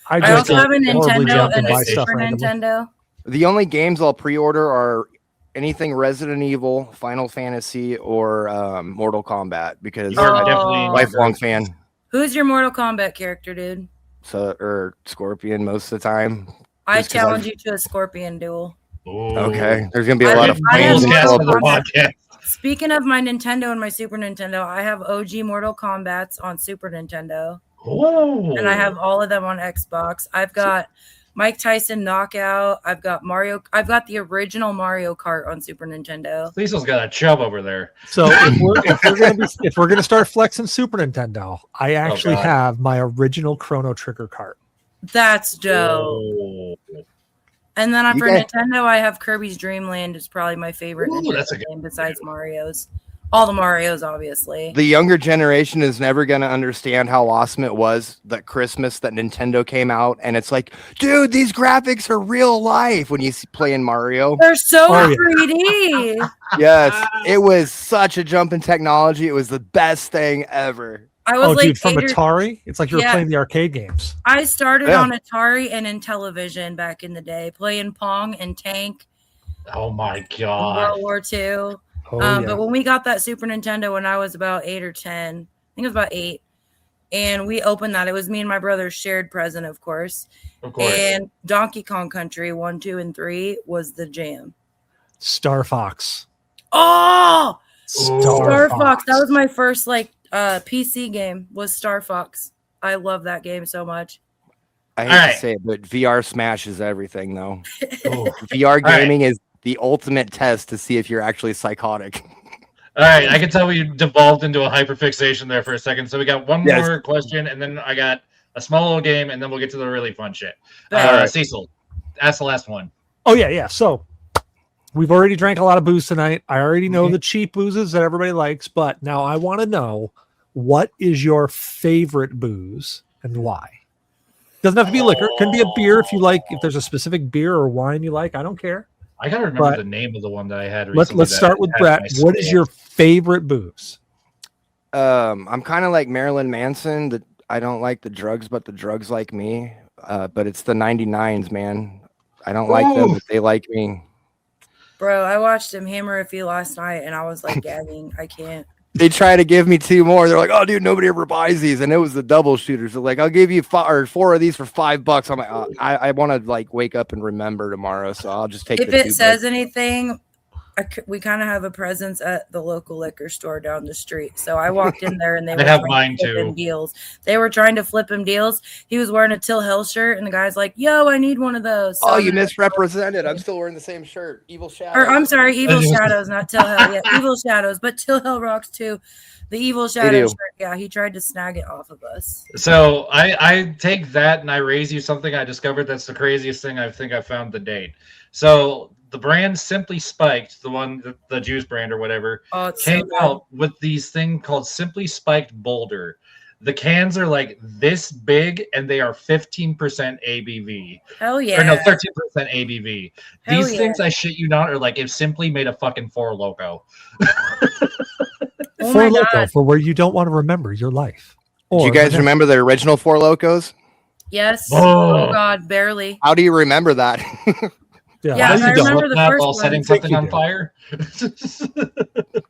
I just also have a horribly Nintendo jump and buy a stuff Super randomly. Nintendo. The only games I'll pre-order are anything Resident Evil, Final Fantasy, or Mortal Kombat, because You're I'm a definitely lifelong fan. Who's your Mortal Kombat character, dude? So, or Scorpion most of the time. I Just 'cause challenge you to a Scorpion duel. Ooh. Okay, there's gonna be a I lot have- of I have flames and Mortal for the Kombat. podcast. Speaking of my Nintendo and my Super Nintendo, I have OG Mortal Kombats on Super Nintendo. Ooh. And I have all of them on Xbox. I've got Mike Tyson Knockout. I've got Mario. I've got the original Mario Kart on Super Nintendo. Cecil's got a chub over there. So if we're gonna start flexing Super Nintendo, I actually God. have my original Chrono Trigger cart. That's dope. Oh. And then You for guys- Nintendo, I have Kirby's Dream Land. Is probably my favorite Ooh, Nintendo that's a good game besides Mario's. All the Marios, obviously. The younger generation is never going to understand how awesome it was that Christmas that Nintendo came out, and it's like, dude, these graphics are real life when you play in Mario. They're so Oh, yeah. 3D. Yes, it was such a jump in technology. It was the best thing ever. I was like Dude, from 8 or Atari, it's like you were Yeah. playing the arcade games. I started Yeah. on Atari and in television back in the day, playing Pong and Tank Oh my in god. World War II. Oh, yeah. But when we got that Super Nintendo when I was about 8 or 10, I think it was about 8, and we opened that. It was me and my brother's shared present, of course. Of course. And Donkey Kong Country 1, 2, and 3 was the jam. Star Fox. Oh, Star Star Fox. That was my first PC game. Was Star Fox. I love that game so much. I hate Alright. to say it, but VR smashes everything, though. Ooh. VR Alright. gaming is the ultimate test to see if you're actually psychotic. All right, I can tell we devolved into a hyperfixation there for a second. So we got one Yes. more question, and then I got a small little game, and then we'll get to the really fun shit. All right. Cecil, ask the last one. Oh yeah. So we've already drank a lot of booze tonight. I already know Mhm. the cheap boozes that everybody likes, but now I want to know, what is your favorite booze and why? Doesn't have to be liquor. It can be a beer if you like. If there's a specific beer or wine you like, I don't care. I gotta remember But the name of the one that I had Let's recently. start with Brett. What is your favorite booze? I'm kind of like Marilyn Manson. That I don't like the drugs, but the drugs like me. But it's the 99s, man. I don't like them, but they like me. Bro, I watched him hammer a few last night, and I was like gagging. I can't. They try to give me 2 more. They're like, "Oh, dude, nobody ever buys these," and it was the double shooters. They're like, "I'll give you 4 of these for $5." I'm like, I want to like wake up and remember tomorrow, so I'll just take. If the it 2 says bucks. anything, we kind of have a presence at the local liquor store down the street. So I walked in there and they They were have trying mine to flip him too. deals. They were trying to flip him deals. He was wearing a Till Hell shirt, and the guy's like, "Yo, I need one of those." So Oh, you misrepresented. I'm still wearing the same shirt. Evil Shadow. Or I'm sorry, Evil Shadows, not Till Hell. Yeah, Evil Shadows, but Till Hell rocks too. The Evil Shadow do. shirt. Yeah, he tried to snag it off of us. So I take that and I raise you something I discovered that's the craziest thing I think I found to date. So the brand Simply Spiked, the one, the juice brand or whatever, Oh, it's came so good. out with these thing called Simply Spiked Boulder. The cans are like this big and they are 15% ABV. Hell yeah. Or no, 13% ABV. Hell These yeah. things, I shit you not, are like if Simply made a fucking Four Loco. Oh For my Loco, God. for where you don't want to remember your life. Do you Or guys remember the original Four Locos? Yes. Oh. Oh God, barely. How do you remember that? Yeah, Yeah, no, I you don't. remember the Not first while one. setting I think something you on do. fire.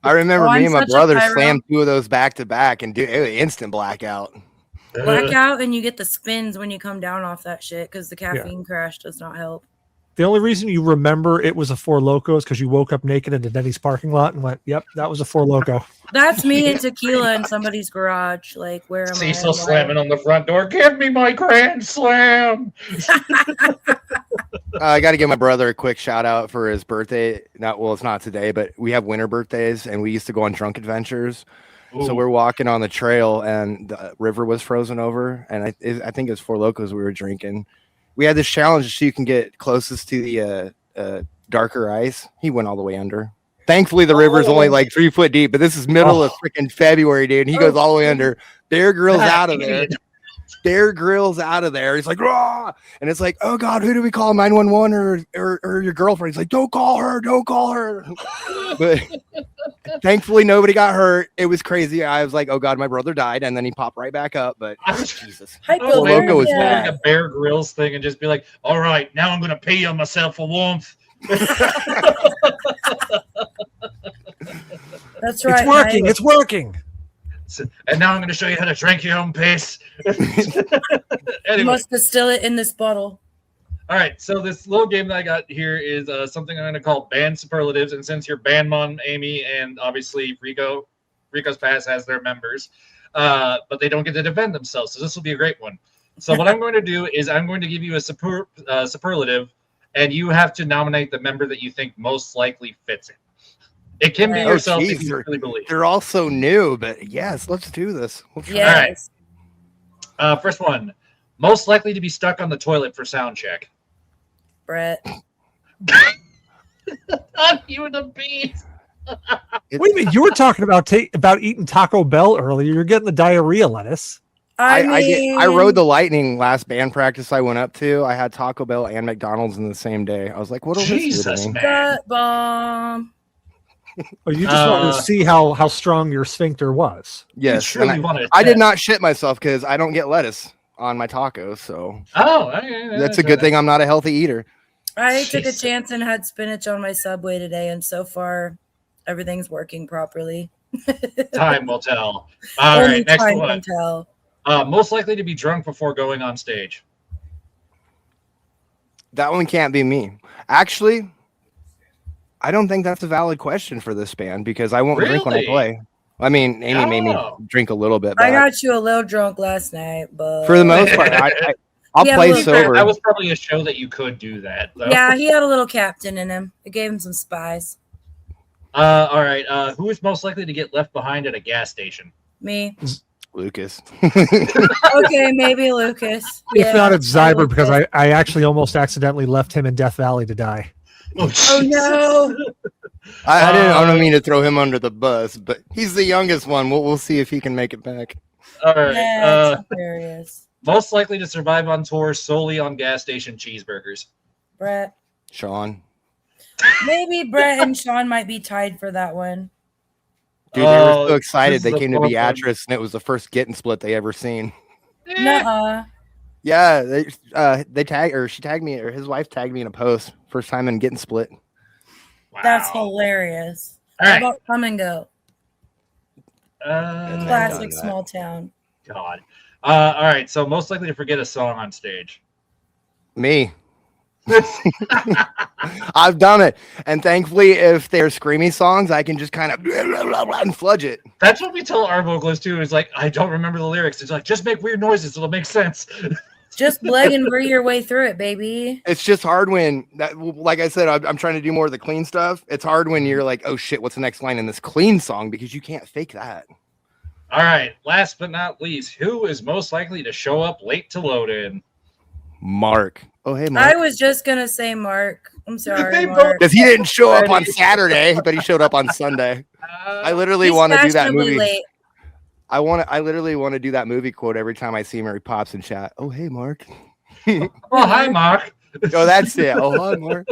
I remember Oh, me I'm and my such a brother pyro. slammed 2 of those back to back and do it was instant blackout. Blackout, and you get the spins when you come down off that shit because the caffeine crash does not help. The only reason you remember it was a Four Loko is because you woke up naked in the Denny's parking lot and went, "Yep, that was a Four Loko." That's me and tequila in somebody's garage. Like, where am I? Cecil slamming on the front door. Give me my Grand Slam. I got to give my brother a quick shout out for his birthday. It's not today, but we have winter birthdays, and we used to go on drunk adventures. Ooh. So we're walking on the trail, and the river was frozen over, and I think it was Four Locos we were drinking. We had this challenge so you can get closest to the darker ice. He went all the way under. Thankfully, the river's only like 3 foot deep, but this is middle of freaking February, dude. And he goes all the way under. Bear Grylls out of there. Bear Grylls out of there. He's like, raw. And it's like, oh God, who do we call? 911 or your girlfriend? He's like, don't call her. But thankfully, nobody got hurt. It was crazy. I was like, oh God, my brother died. And then he popped right back up. But Jesus. Logo was doing a Bear Grylls thing and just be like, all right, now I'm going to pee on myself for warmth. That's right. It's working. It's working. And now I'm going to show you how to drink your own piss. You Anyway. must distill it in this bottle. All right, so this little game that I got here is something I'm going to call band superlatives. And since your band mom, Amy, and obviously Rico's Pass has their members, but they don't get to defend themselves. So this will be a great one. So what I'm going to do is I'm going to give you a superlative, and you have to nominate the member that you think most likely fits it. It can be yourself if you really believe. They're all so new, but yes, let's do this. Yes. All right. First one. Most likely to be stuck on the toilet for sound check. Brett. You and the bees. Wait a minute, you were talking about eating Taco Bell earlier. You're getting the diarrhea, Lettuce. I rode the Lightning last band practice I went up to. I had Taco Bell and McDonald's in the same day. I was like, what'll this do to me? Gut bomb. Oh, you just wanted to see how strong your sphincter was. Yes, I did not shit myself because I don't get lettuce on my tacos. So that's a good thing I'm not a healthy eater. I took a chance and had spinach on my Subway today, and so far everything's working properly. Time will tell. All right, next time one. can tell. Most likely to be drunk before going on stage. That one can't be me. Actually, I don't think that's a valid question for this band because I won't drink when I play. I mean, Amy made me drink a little bit. I got you a little drunk last night, but for the most part, I'll play sober. That was probably a show that you could do that, though. Yeah, he had a little captain in him. It gave him some spice. All right. Who is most likely to get left behind at a gas station? Me. Lucas. Okay, maybe Lucas. If not, it's Zyber because I actually almost accidentally left him in Death Valley to die. Oh no! I don't mean to throw him under the bus, but he's the youngest one. We'll see if he can make it back. All right. That's hilarious. Most likely to survive on tour solely on gas station cheeseburgers. Brett. Sean. Maybe Brett and Sean might be tied for that one. Dude, they were so excited. They came to Beatrice, and it was the first Getting Split they ever seen. Nuh-uh. Yeah, they tagged, or she tagged me, or his wife tagged me in a post. First time in Getting Split. Wow. That's hilarious. All How right. about Come and Go? Classic that. small town. God. All right. So most likely to forget a song on stage. Me. I've done it, and thankfully, if they're screamy songs, I can just kind of and fludge it. That's what we tell our vocalists too. Is like, I don't remember the lyrics. It's like, just make weird noises. It'll make sense. Just bleg and brie your way through it, baby. It's just hard when that, like I said, I'm trying to do more of the clean stuff. It's hard when you're like, oh shit, what's the next line in this clean song? Because you can't fake that. All right. Last but not least, who is most likely to show up late to load in? Mark. Oh, hey, Mark. I was just gonna say Mark. I'm sorry, They Mark. Because he didn't show up on Saturday, but he showed up on Sunday. I literally He's want to do that fashionably movie. late. I literally want to do that movie quote every time I see him or he pops in chat. Oh, hey, Mark. Oh, hi, Mark. Oh, that's it. Oh, hi, Mark.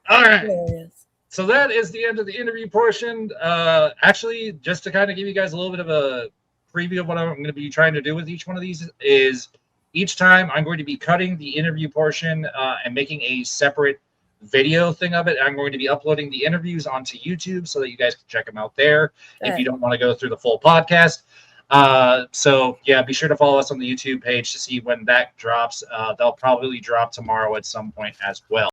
All right. Hilarious. So that is the end of the interview portion. Actually, just to kind of give you guys a little bit of a preview of what I'm going to be trying to do with each one of these is each time I'm going to be cutting the interview portion and making a separate video thing of it. I'm going to be uploading the interviews onto YouTube so that you guys can check them out there if you don't want to go through the full podcast. So yeah, be sure to follow us on the YouTube page to see when that drops. They'll probably drop tomorrow at some point as well.